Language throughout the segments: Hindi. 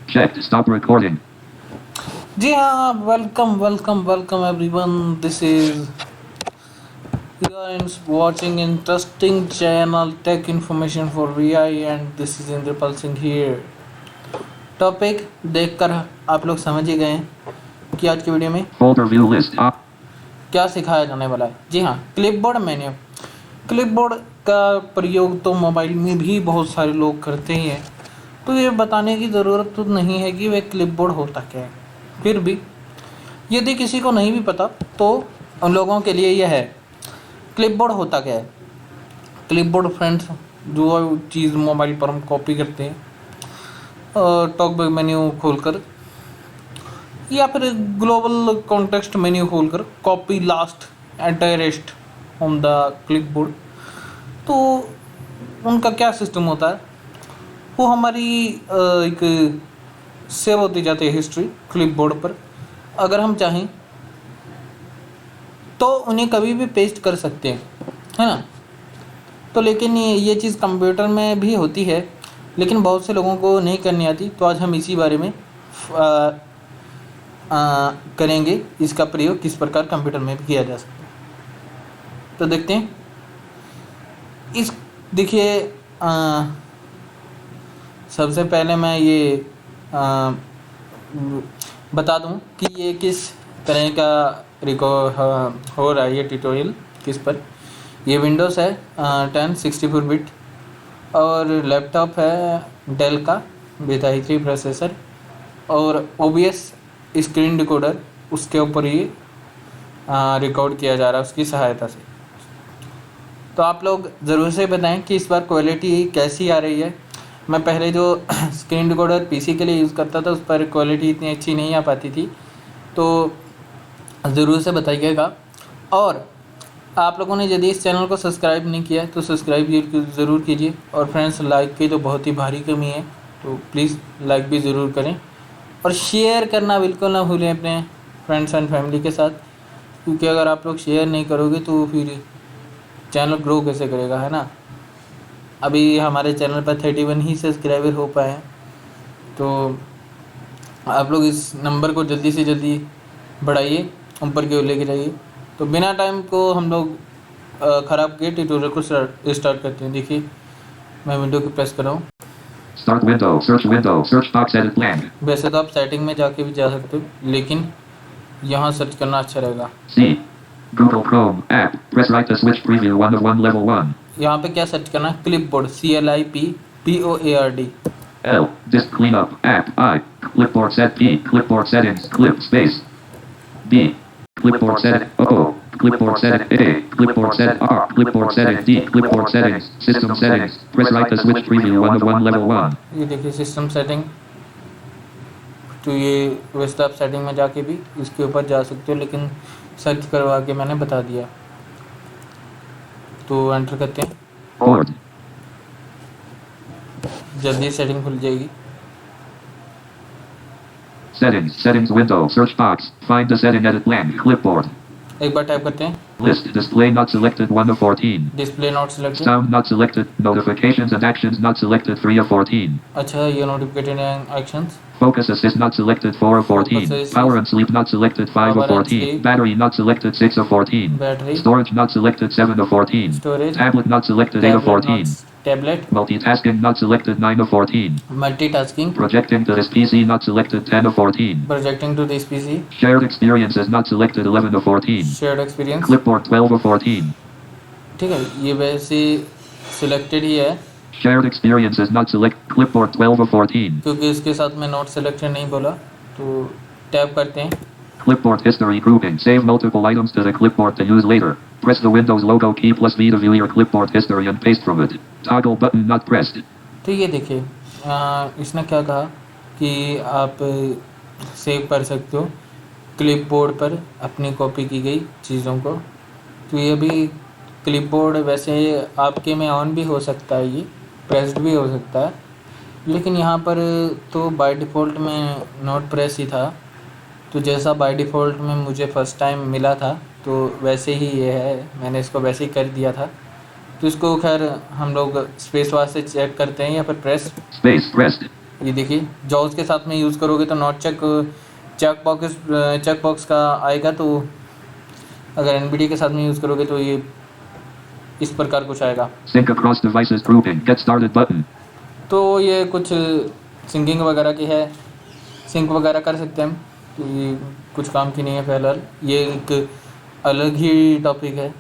Checked. Stop recording. जी हाँ, welcome welcome welcome everyone. This is you are watching interesting channel tech information for VI and this is Indrapal Singh here. Topic देखकर आप लोग समझ ही गए हैं कि आज की वीडियो में Folder view list. क्या सिखाया जाने वाला है. जी हाँ, क्लिपबोर्ड मेन्यू. क्लिपबोर्ड का प्रयोग तो मोबाइल में भी बहुत सारे लोग करते ही हैं, तो ये बताने की ज़रूरत तो नहीं है कि वह क्लिपबोर्ड होता क्या है. फिर भी यदि किसी को नहीं भी पता तो उन लोगों के लिए यह है. क्लिपबोर्ड होता क्या है. क्लिपबोर्ड फ्रेंड्स, जो चीज़ मोबाइल पर हम कॉपी करते हैं टॉकबैक मेन्यू खोलकर या फिर ग्लोबल कॉन्टेक्स्ट मेन्यू खोलकर copy last at the rest on the clipboard, तो उनका क्या सिस्टम होता है. वो हमारी एक सेव होती जाती है हिस्ट्री क्लिपबोर्ड पर. अगर हम चाहें तो उन्हें कभी भी पेस्ट कर सकते हैं, है ना. तो लेकिन ये चीज़ कंप्यूटर में भी होती है, लेकिन बहुत से लोगों को नहीं करनी आती. तो आज हम इसी बारे में करेंगे, इसका प्रयोग किस प्रकार कंप्यूटर में भी किया जा सकता है. तो देखते हैं. इस देखिए, सबसे पहले मैं ये बता दूं कि ये किस तरह का हो रहा है. ये ट्यूटोरियल किस पर. ये विंडोज़ है 10 64 बिट और लैपटॉप है डेल का विद i3 प्रोसेसर और OBS स्क्रीन डिकोडर उसके ऊपर ये रिकॉर्ड किया जा रहा है उसकी सहायता से. तो आप लोग ज़रूर से बताएं कि इस बार क्वालिटी कैसी आ रही है. मैं पहले जो स्क्रीन डिकोडर पीसी के लिए यूज़ करता था उस पर क्वालिटी इतनी अच्छी नहीं आ पाती थी, तो ज़रूर से बताइएगा. और आप लोगों ने यदि इस चैनल को सब्सक्राइब नहीं किया है तो सब्सक्राइब ज़रूर कीजिए. और फ्रेंड्स, लाइक की तो बहुत ही भारी कमी है, तो प्लीज़ लाइक भी ज़रूर करें और शेयर करना बिल्कुल ना भूलें अपने फ्रेंड्स एंड फैमिली के साथ, क्योंकि अगर आप लोग शेयर नहीं करोगे तो फिर चैनल ग्रो कैसे करेगा, है ना. अभी हमारे चैनल पर 31 ही सब्सक्राइबर हो पाए हैं, तो आप लोग इस नंबर को जल्दी से जल्दी बढ़ाइए, ऊपर की ओर लेके जाइए. तो बिना टाइम को हम लोग ख़राब किए ट्यूटोरियल को स्टार्ट करते हैं. देखिए, मैं विंडो को प्रेस कर रहा हूँ. Start window. Search box edit blank. वैसे तो आप सेटिंग में जाके भी जा सकते हो, लेकिन यहाँ सर्च करना अच्छा रहेगा. C. Google Chrome app. Press right to switch preview 1 of 1 level 1. यहाँ पे क्या सर्च करना है. Clipboard CLIPBOARD. L. Disk cleanup app. I. Clipboard set P. Clipboard settings. Clip space. B. Clipboard set O. Clipboard set A. Clipboard set R. Clipboard setting D. Clipboard settings. System settings. Press right to switch preview 1 of 1 level 1. ये देखिए सिस्टम सेटिंग. तो ये वैसे आप सेटिंग में जाके भी इसके ऊपर जा सकते हो, लेकिन सर्च करवा के मैंने बता दिया. तो एंटर करते हैं. Board. जल्दी सेटिंग खुल जाएगी. Settings window. Search box. Find the setting edit blank. Clipboard. एक बार टाइप करते हैं. List. Display not selected 1 of 14. Display not selected. Sound not selected. Notifications and actions not selected 3 of 14. अच्छा, ये notification actions. Focus assist not selected 4 of 14. Focus assist. Power and sleep not selected 5 of Power and 14. sleep. Battery not selected 6 of 14. Battery. Storage not selected 7 of 14. Storage. Tablet not selected 8 of 14. Tablet. Multitasking not selected 9 of 14. Multitasking. Projecting to this PC not selected 10 of 14. Projecting to this PC. Shared experiences not selected 11 of 14. Shared experience. Clipboard 12 of 14. ठीक है, ये वैसे सिलेक्टेड ही है Shared experiences not select. Clipboard 12 of 14. क्योंकि इसके साथ में नोट सिलेक्टेड नहीं बोला. तो टैब करते हैं. Clipboard history grouping. Save multiple items to the clipboard to use later. Press the Windows logo key plus V to view your clipboard history and paste from it. Toggle button not pressed. तो ये देखिए, इसने क्या कहा कि आप सेव कर सकते हो क्लिपबोर्ड पर अपनी कॉपी की गई चीज़ों को. तो ये भी क्लिपबोर्ड वैसे आपके में ऑन भी हो सकता है, ये प्रेस्ड भी हो सकता है, लेकिन यहाँ पर तो बाय डिफ़ॉल्ट में नोट प्रेस ही था. तो जैसा बाय डिफ़ॉल्ट में मुझे फ़र्स्ट टाइम मिला था तो वैसे ही ये है, मैंने इसको वैसे ही कर दिया था. तो इसको खैर हम लोग स्पेस बार से चेक करते हैं या फिर प्रेस. Space pressed. ये देखिए जॉब्स के साथ में यूज़ करोगे तो नॉट चेक बॉक्स का आएगा, तो अगर एनबीडी के साथ में यूज़ करोगे तो ये इस प्रकार कुछ आएगा। Sync across devices grouping. Get started button. तो ये कुछ सिंगिंग वगैरह की है, सिंक वगैरह कर सकते हैं हम, तो ये कुछ काम की नहीं है फिलहाल, ये एक अलग ही टॉपिक है।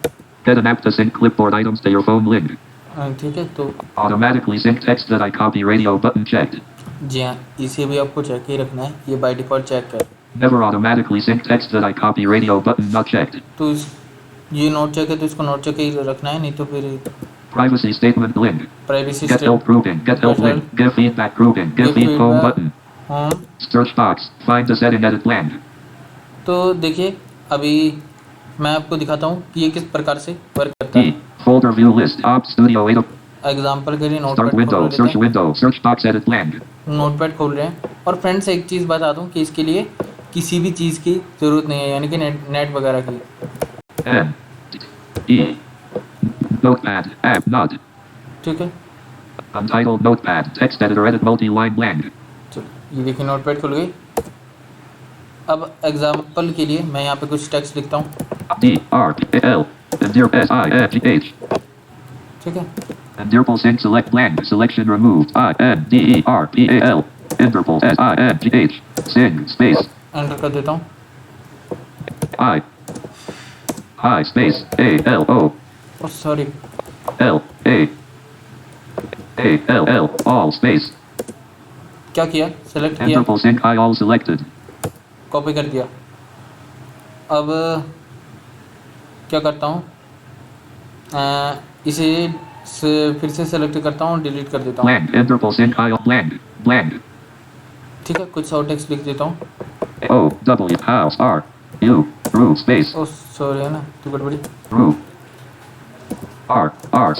Get an app to sync clipboard items to your phone link. ठीक है, तो Automatically sync text that I copy radio button checked. जी हाँ, इसे भी आपको चेक ही रखना है, ये बाय डिफ़ॉल्ट चेक है। Never automatically sync text that I copy radio button not checked. तो ये नोट चेक है तो इसको नोट चेक ही रखना है, नहीं तो फिर Privacy statement link. Privacy Get help grouping. Get help link. Give feedback grouping. Give feed home button. Home. Search box. Find the setting edit blank. तो देखिए अभी मैं आपको दिखाता हूँ कि ये किस प्रकार से वर्क करता है। Folder view list. Op Studio 8. Example के लिए Start window. Search window. Search box edit blank. Notepad खोल रहे हैं। और फ्रेंड्स एक चीज़ बता दूं कि इसके लिए किसी भी चीज़ की ज़रूरत नहीं है, यानी कि नेट वगैरह की। N E Notepad app not. ठीक है, Untitled Notepad text editor edit multi-line blank. चलो ये देखिए नोटपैड खुल गई। अब एग्जाम्पल के लिए मैं यहाँ पे कुछ टेक्स्ट लिखता हूँ। D R L Endear S I N G H. ठीक है, Enderpal sync select blank selection removed I N D E R P A L Enderpal S I N G H sing space enter कर देता हूँ। I space A L O और sorry L A L all space क्या किया, सेलेक्ट किया, Enderpal sync I all selected. Copy कर दिया। अब क्या करता हूँ, इसे फिर से सेलेक्ट करता हूँ, डिलीट कर देता हूँ। Blank Enderpal sync I all blank. ठीक है, कुछ और टेक्स्ट लिख देता हूँ। O W house R U roof space ओ सॉरी है ना, तो गड़बड़ी। roof R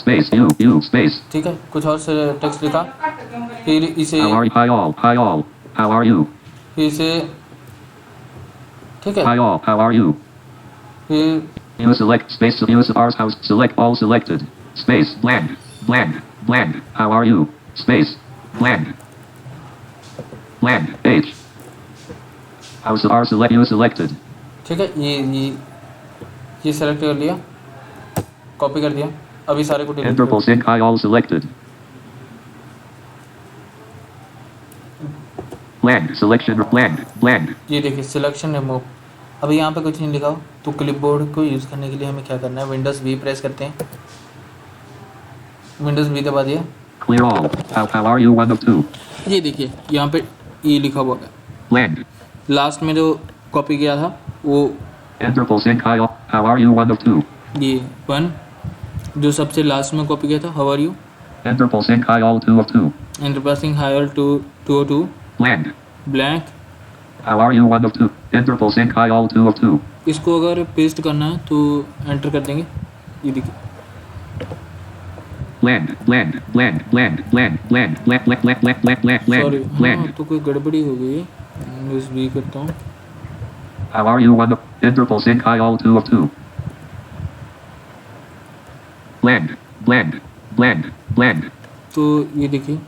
space U space. ठीक है, कुछ और से टेक्स्ट लिखा, फिर इसे How are you? Hi all. How are you? फिर इसे ठीक है, Hi all. How are you? फिर You select space use ours house select all selected space blank. How are you? Space blank H. House R select you selected. ठीक है, ये सेलेक्ट कर लिया, कॉपी कर दिया। अभी सारे को delete Enderpal sync I all selected. Blank selection blank. ये देखिए सिलेक्शन रिमूव। अभी यहाँ पे कुछ नहीं लिखा हो तो क्लिपबोर्ड को यूज़ करने के लिए हमें क्या करना है, विंडोज़ V प्रेस करते हैं, विंडोज़ V दबा दिया। Clear all. How are you 1 of 2. ये देखिए यहाँ पे ये लिखा हुआ है, Blank. लास्ट में जो कॉपी किया था वो Enderpal sync I all. How are you 1 of 2. ये 1, जो सबसे लास्ट में कॉपी किया था how are you. Enderpal sync I all 2 of 2. Enterprising higher 202 Blank. Blank. How are you 1 of 2. Enderpal sync I all 2 of 2. इसको अगर पेस्ट करना है तो एंटर कर देंगे, ये देखिए सॉरी हाँ, तो कोई गड़बड़ी हो गई है, इस भी करता हूँ। How are you 1 of Enderpal sync I all 2 of 2. Blank. तो ये देखिए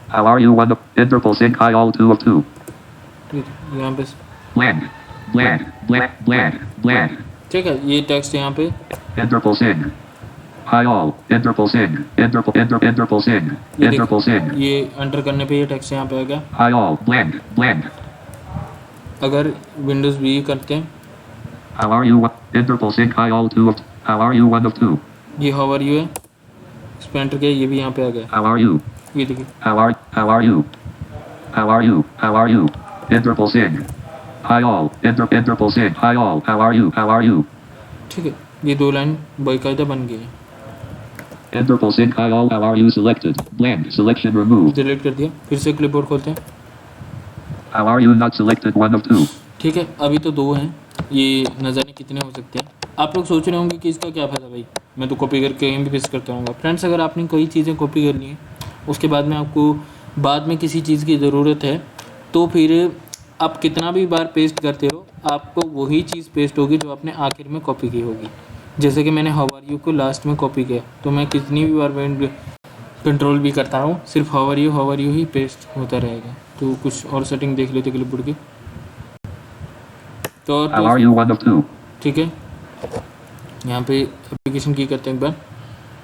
How are you 1 of Enderpal sync I all 2 of 2. यहाँ पे Blank. ठीक है, ये टेक्स्ट यहाँ पे Enderpal sync I all Enderpal sync Enderpal sync ये एंटर करने पे ये टेक्स्ट यहाँ पे आ गया। I all blank. अगर विंडोज़ V करते हैं, How are you Enderpal sync I all 2 of. How are you 1 of 2. ये हाउ आर यू है, इस पे एंटर किया, ये भी यहाँ पे आ गया। How are you. ये देखिए How are you. Enderpal sync I all Enderpal sync I all. How are you. ठीक है, ये 2 लाइन बाकायदा बन गई है। Enderpal sync I all. How are you selected. Blank selection removed. Delete कर दिया, फिर से क्लिपबोर्ड खोलते हैं। How are you not selected 1 of 2. ठीक है, अभी तो 2 हैं, ये न जाने कितने हो सकते हैं। आप लोग सोच रहे होंगे कि इसका क्या फ़ायदा भाई, मैं तो कॉपी करके कहीं भी पेस्ट करता हूँ। फ्रेंड्स, अगर आपने कोई चीज़ें कॉपी कर ली हैं, उसके बाद में आपको बाद में किसी चीज़ की ज़रूरत है, तो फिर आप कितना भी बार पेस्ट करते हो, आपको वही चीज़ पेस्ट होगी जो आपने आखिर में कॉपी की होगी। जैसे कि मैंने हाउ आर यू को लास्ट में कॉपी किया, तो मैं कितनी भी बार कंट्रोल भी करता हूँ, सिर्फ हावर यू ही पेस्ट होता रहेगा। तो कुछ और सेटिंग देख लेते क्लिपबोर्ड की। तो और How are you 1 of 2? ठीक है, यहाँ पे एप्लीकेशन की करते हैं एक बार।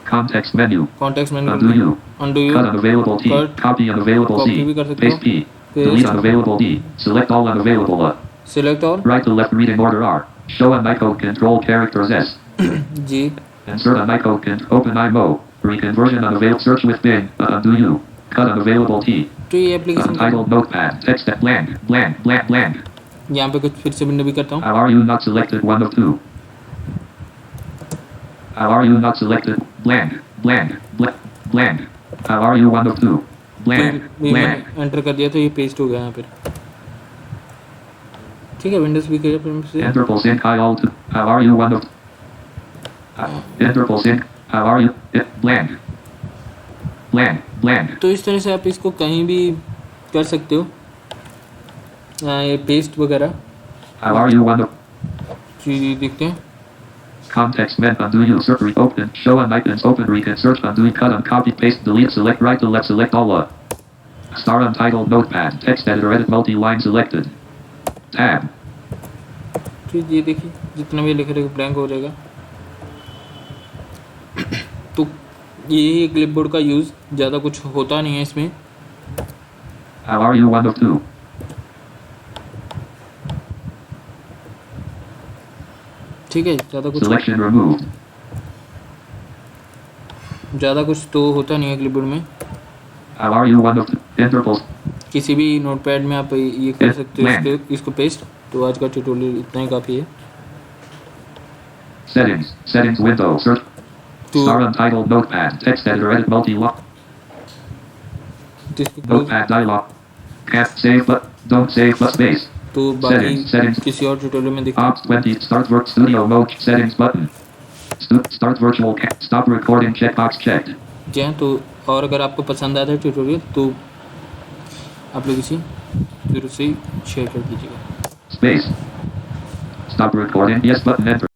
Context menu. Context menu Undo U. Undo you, Cut unavailable T. Cut. Copy unavailable copy C. भी कर सकते हो, Paste P. Delete unavailable D. Select all unavailable select all Right to left reading order R. Show unicode control characters S. G. Insert unicode open IMO. Reconversion unavailable search with Bing. Undo U. Cut unavailable T. तो ये application Untitled notepad. Text at blank. Blank. Blank. Blank. यहाँ पे कुछ फिर से विंडो भी करता हूँ। How are you not selected 1 of 2? How are you not selected? Blank. Blank. Blank. Blank. How are you 1 of 2? Blank. ये Blank. मैंने एंटर कर दिया तो ये पेस्ट हो गया यहाँ पे। ठीक है, विंडोज भी किया फिर से। Interval sync I all 2. How are you 1 of Interval sync. How are you? Blank. Blank. Blank. तो इस तरह से आप इसको कहीं भी कर सकते हो, ये पेस्ट वगैरह। How are you 1 of जी देखते हैं। Context men undo you search open show on icons open recon search undo cut and copy paste delete select right to left select all star untitled notepad text editor edit multi-line selected tab ठीक, ये देखिए जितना भी लिख रहे ब्लैंक हो जाएगा। तो ये क्लिपबोर्ड का यूज़ ज़्यादा कुछ होता नहीं है इसमें। How are you 1 of 2? ठीक है, ज़्यादा कुछ Selection removed. ज़्यादा कुछ तो होता नहीं है क्लिपबोर्ड में। How are you 1 of 2? Intervals. किसी भी नोटपैड में आप ये कर सकते हो इसको पेस्ट। तो आज का ट्यूटोरियल इतना ही काफ़ी है। Settings window search star untitled notepad text editor edit multi-line notepad dialog can't save but don't save but space. तो बाकी किसी और ट्यूटोरियल में देखते हैं। Ops 20 start work studio mode settings button. Start virtual stop recording checkbox checked. जी हाँ, तो और अगर आपको पसंद आता है ट्यूटोरियल तो आप लोग इसे जरूर से शेयर कर दीजिएगा। Space. Stop recording yes button enter.